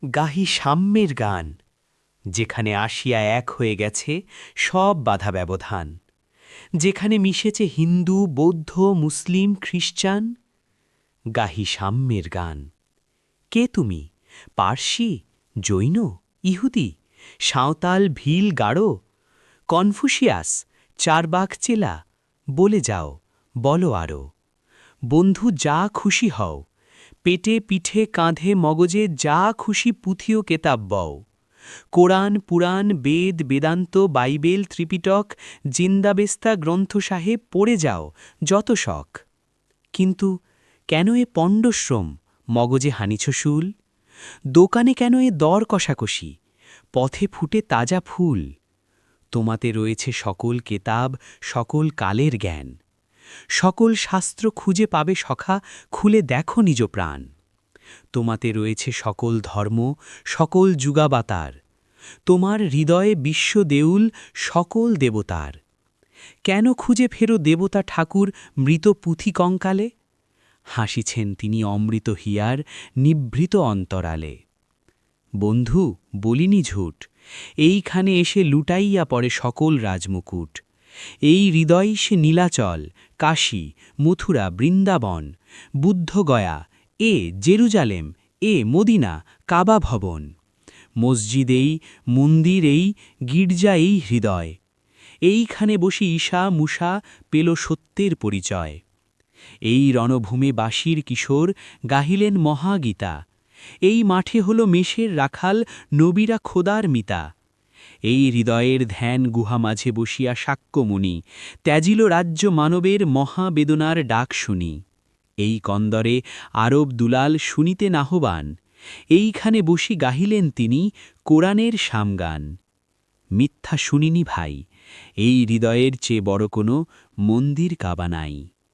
গাহি সাম্যের গান, যেখানে আসিয়া এক হয়ে গেছে সব বাধা ব্যবধান, যেখানে মিশেছে হিন্দু, বৌদ্ধ, মুসলিম, খ্রিস্টান। গাহি সাম্যের গান। কে তুমি? পার্সি, জৈন, ইহুদি, সাঁওতাল, ভিল, গাড়ো, কনফুসিয়াস, চারবাক চেলা? বলে যাও, বলো আরো। বন্ধু, যা খুশি হও, পেটে পিঠে কাঁধে মগজে যা খুশি পুঁথি ও কেতাব বও। কোরআন, পুরাণ, বেদ, বেদান্ত, বাইবেল, ত্রিপিটক, জিন্দাবেস্তা গ্রন্থ সাহেব পড়ে যাও যত শখ। কিন্তু কেন এ পণ্ডশ্রম, মগজে হানিছ শুল? দোকানে কেন এ দর কষাকষি, পথে ফুটে তাজা ফুল? তোমাতে রয়েছে সকল কেতাব, সকল কালের জ্ঞান, সকল শাস্ত্র খুঁজে পাবে সখা, খুলে দেখো নিজ প্রাণ। তোমাতে রয়েছে সকল ধর্ম, সকল যুগাবাতার, তোমার হৃদয়ে বিশ্ব দেউল সকল দেবতার। কেন খুঁজে ফেরো দেবতা ঠাকুর মৃত পুঁথি কঙ্কালে? হাসিছেন তিনি অমৃত হিয়ার নিভৃত অন্তরালে। বন্ধু, বলিনি ঝুট, এইখানে এসে লুটাইয়া পড়ে সকল রাজমুকুট। এই হৃদয় সে নীলাচল, কাশী, মথুরা, বৃন্দাবন, বুদ্ধগয়া, এ জেরুজালেম, এ মদিনা, কাবা ভবন। মসজিদ এই, মন্দির এই, গির্জা এই হৃদয়। এইখানে বসি ঈশা মুসা পেল সত্যের পরিচয়। এই রণভূমে বাঁশির কিশোর গাহিলেন মহাগীতা। এই মাঠে হল মেষের রাখাল, নবীরা খোদার মিতা। এই হৃদয়ের ধ্যান গুহা মাঝে বসিয়া শাক্যমুনি ত্যাজিল রাজ্য মানবের মহাবেদনার ডাক শুনি। এই কন্দরে আরব দুলাল শুনিতে নাহবান, এইখানে বসি গাহিলেন তিনি কোরআনের সামগান। মিথ্যা শুনিনি ভাই, এই হৃদয়ের চেয়ে বড় কোনো মন্দির কাবা নাই।